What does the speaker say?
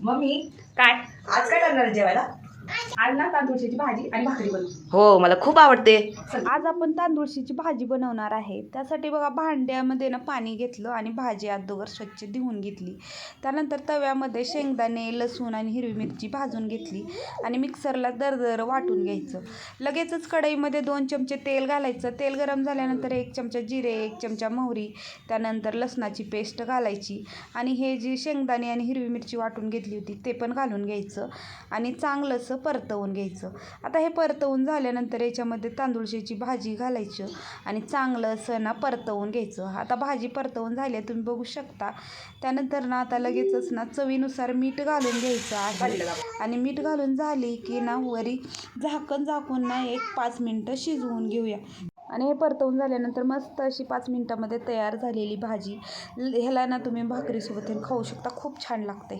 Mummy काय आज काय करणार आहे जेवायला? आज ना तांदूळची भाजी आणि भाकरी बनवू. हो मला खूप आवडते. आज आपण तांदूळशीची भाजी बनवणार आहे. त्यासाठी बघा भांड्यामध्ये ना पाणी घेतलं आणि भाजी अगोदर स्वच्छ धुवून घेतली. त्यानंतर तव्यामध्ये शेंगदाणे, लसूण आणि हिरवी मिरची भाजून घेतली आणि मिक्सरला दरदर वाटून घ्यायचं. लगेचच कढईमध्ये 2 चमचे तेल घालायचं. तेल गरम झाल्यानंतर 1 चमचा जिरे, 1 चमचा मोहरी, त्यानंतर लसणाची पेस्ट घालायची आणि हे जी शेंगदाणे आणि हिरवी मिरची वाटून घेतली होती ते पण घालून घ्यायचं आणि चांगलंसं परतवून घ्यायचं. आता हे परतवून झाल्यानंतर याच्यामध्ये तांदूळशीची भाजी घालायचं आणि चांगलं असं ना परतवून घ्यायचं. आता भाजी परतवून झाली आहे तुम्ही बघू शकता. त्यानंतर ना आता लगेचच ना चवीनुसार मीठ घालून घ्यायचं आहे आणि मीठ घालून झाली की ना वरी झाकून ना 1-5 मिनटं शिजवून घेऊया. आणि हे परतवून झाल्यानंतर मस्त अशी 5 मिनटामध्ये तयार झालेली भाजी ह्याला ना तुम्ही भाकरीसोबत खाऊ शकता. खूप छान लागते.